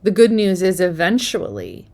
The good news is eventually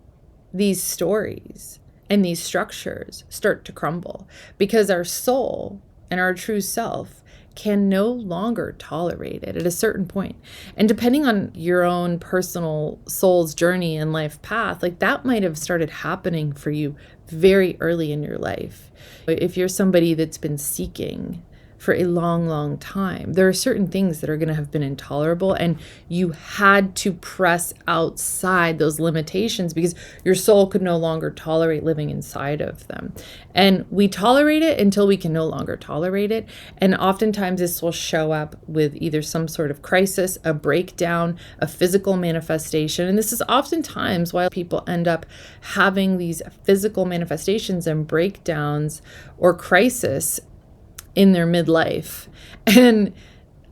these stories and these structures start to crumble because our soul and our true self can no longer tolerate it at a certain point. And depending on your own personal soul's journey and life path, like that might have started happening for you very early in your life. If you're somebody that's been seeking for a long, long time, there are certain things that are going to have been intolerable, and you had to press outside those limitations because your soul could no longer tolerate living inside of them. And we tolerate it until we can no longer tolerate it. And oftentimes this will show up with either some sort of crisis, a breakdown, a physical manifestation. And this is oftentimes why people end up having these physical manifestations and breakdowns or crisis in their midlife. And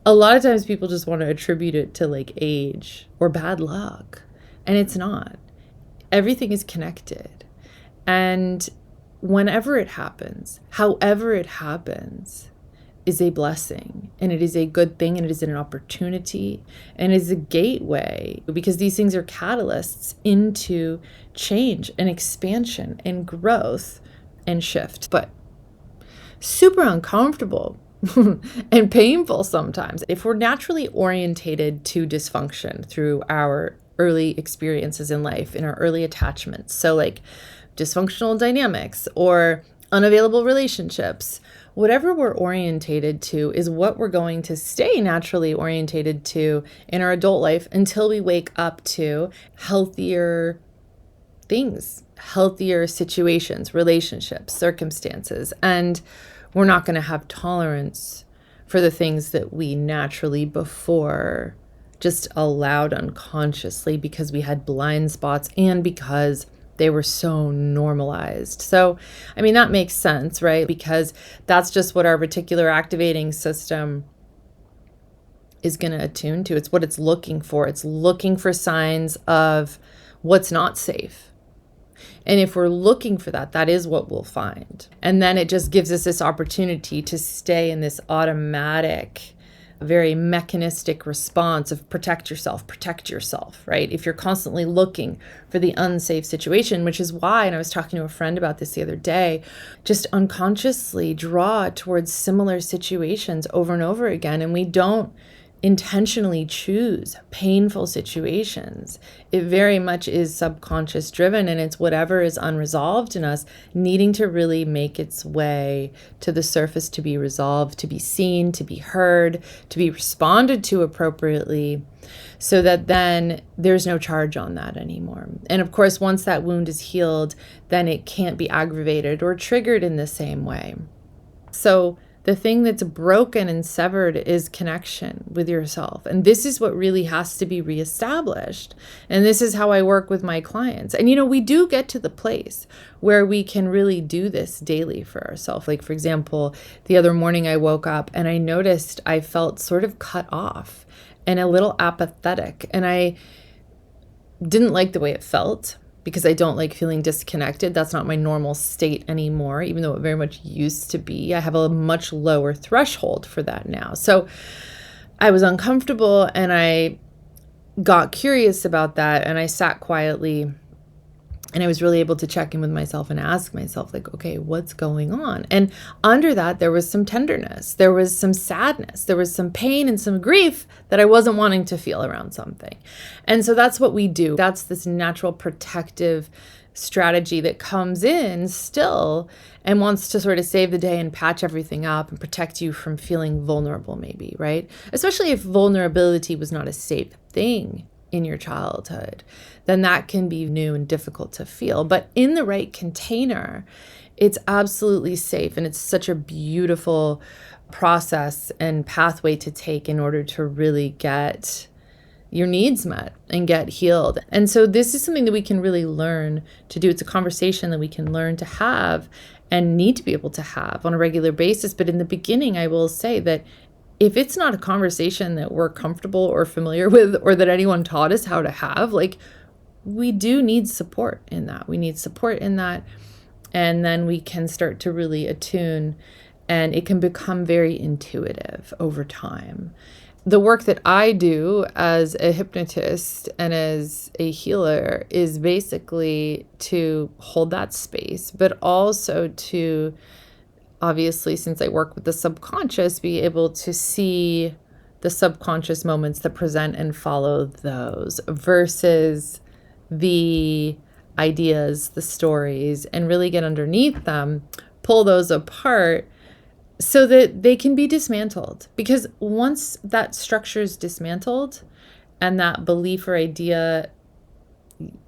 a lot of times people just want to attribute it to like age or bad luck. And it's not. Everything is connected. And whenever it happens, however it happens, is a blessing, and it is a good thing, and it is an opportunity, and it is a gateway, because these things are catalysts into change and expansion and growth and shift. But super uncomfortable and painful sometimes. If we're naturally orientated to dysfunction through our early experiences in life, in our early attachments, so like dysfunctional dynamics or unavailable relationships, whatever we're orientated to is what we're going to stay naturally orientated to in our adult life until we wake up to healthier things, healthier situations, relationships, circumstances. And we're not going to have tolerance for the things that we naturally before just allowed unconsciously because we had blind spots and because they were so normalized. So, I mean, that makes sense, right? Because that's just what our reticular activating system is going to attune to. It's what it's looking for. It's looking for signs of what's not safe. And if we're looking for that, that is what we'll find. And then it just gives us this opportunity to stay in this automatic, very mechanistic response of protect yourself, right? If you're constantly looking for the unsafe situation, which is why, and I was talking to a friend about this the other day, just unconsciously draw towards similar situations over and over again. And we don't intentionally choose painful situations. It very much is subconscious driven, and it's whatever is unresolved in us needing to really make its way to the surface to be resolved, to be seen, to be heard, to be responded to appropriately, so that then there's no charge on that anymore. And of course, once that wound is healed, then it can't be aggravated or triggered in the same way. So the thing that's broken and severed is connection with yourself. And this is what really has to be reestablished. And this is how I work with my clients. And, we do get to the place where we can really do this daily for ourselves. Like, for example, the other morning I woke up and I noticed I felt sort of cut off and a little apathetic. And I didn't like the way it felt, because I don't like feeling disconnected. That's not my normal state anymore, even though it very much used to be. I have a much lower threshold for that now. So I was uncomfortable and I got curious about that, and I sat quietly and I was really able to check in with myself and ask myself, like, okay, what's going on? And under that, there was some tenderness, there was some sadness, there was some pain and some grief that I wasn't wanting to feel around something. And so that's what we do. That's this natural protective strategy that comes in still and wants to sort of save the day and patch everything up and protect you from feeling vulnerable, maybe, right? Especially if vulnerability was not a safe thing in your childhood, then that can be new and difficult to feel. But in the right container, it's absolutely safe. And it's such a beautiful process and pathway to take in order to really get your needs met and get healed. And so this is something that we can really learn to do. It's a conversation that we can learn to have and need to be able to have on a regular basis. But in the beginning, I will say that if it's not a conversation that we're comfortable or familiar with, or that anyone taught us how to have, like, we do need support in that. We need support in that. And then we can start to really attune, and it can become very intuitive over time. the work that I do as a hypnotist and as a healer is basically to hold that space, but also to, obviously, since I work with the subconscious, be able to see the subconscious moments that present and follow those versus the ideas, the stories, and really get underneath them, pull those apart so that they can be dismantled. Because once that structure is dismantled and that belief or idea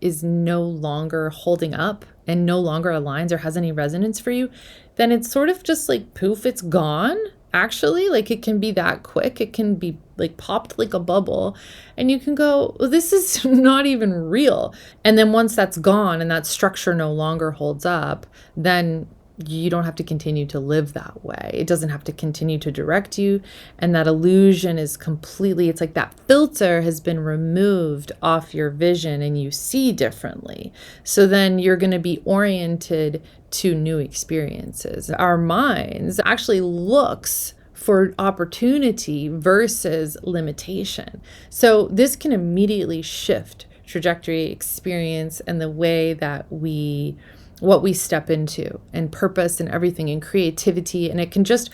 is no longer holding up and no longer aligns or has any resonance for you, then it's sort of just like poof, it's gone. Actually, like it can be that quick. It can be like popped like a bubble, and you can go, well, this is not even real. And then once that's gone and that structure no longer holds up, then you don't have to continue to live that way. It doesn't have to continue to direct you. And that illusion is completely, it's like that filter has been removed off your vision and you see differently. So then you're going to be oriented to new experiences. Our minds actually looks for opportunity versus limitation. So this can immediately shift trajectory, experience, and the way that what we step into, and purpose and everything, and creativity, and it can just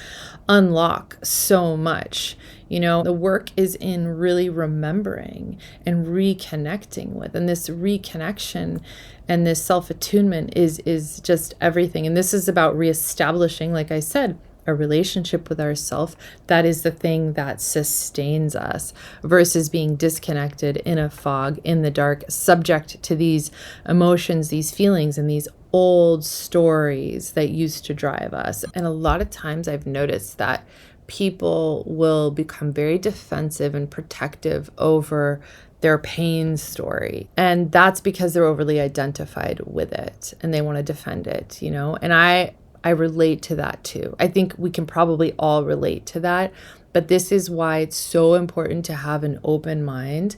unlock so much. The work is in really remembering and reconnecting with, and this reconnection and this self-attunement is just everything. And this is about reestablishing, like I said, a relationship with ourself. That is the thing that sustains us versus being disconnected in a fog, in the dark, subject to these emotions, these feelings, and these old stories that used to drive us. And a lot of times I've noticed that people will become very defensive and protective over their pain story. And that's because they're overly identified with it and they want to defend it, And I relate to that too. I think we can probably all relate to that. But this is why it's so important to have an open mind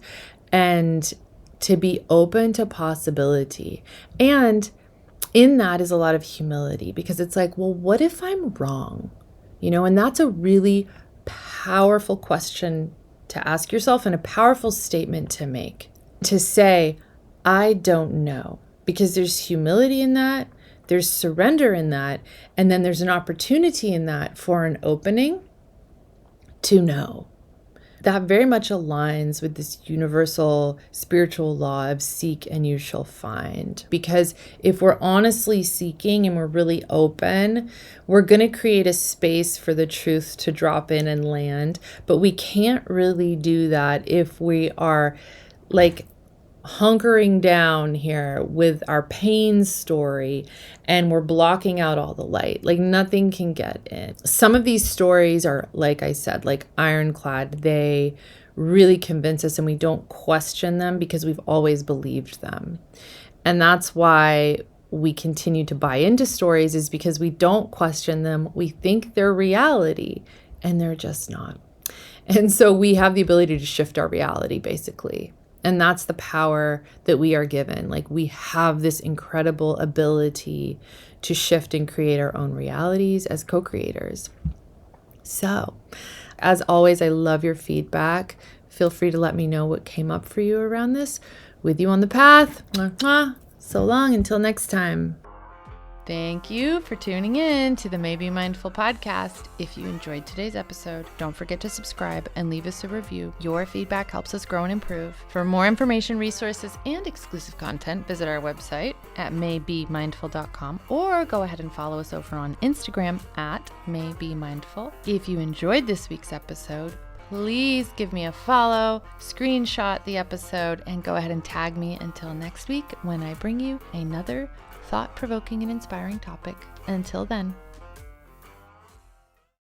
and to be open to possibility. And in that is a lot of humility, because it's like, well, what if I'm wrong? And that's a really powerful question to ask yourself and a powerful statement to make. To say, I don't know, because there's humility in that, there's surrender in that, and then there's an opportunity in that for an opening to know. That very much aligns with this universal spiritual law of seek and you shall find. Because if we're honestly seeking and we're really open, we're going to create a space for the truth to drop in and land. But we can't really do that if we are like hunkering down here with our pain story and we're blocking out all the light. Like nothing can get in. Some of these stories are, like I said, like ironclad. They really convince us and we don't question them because we've always believed them. And that's why we continue to buy into stories, is because we don't question them. We think they're reality and they're just not. And so we have the ability to shift our reality, basically. And that's the power that we are given. Like we have this incredible ability to shift and create our own realities as co-creators. So, as always, I love your feedback. Feel free to let me know what came up for you around this. With you on the path. So long, until next time. Thank you for tuning in to the May Be Mindful podcast. If you enjoyed today's episode, don't forget to subscribe and leave us a review. Your feedback helps us grow and improve. For more information, resources, and exclusive content, visit our website at maybemindful.com or go ahead and follow us over on Instagram at maybemindful. If you enjoyed this week's episode, please give me a follow, screenshot the episode, and go ahead and tag me until next week when I bring you another thought-provoking and inspiring topic. Until then,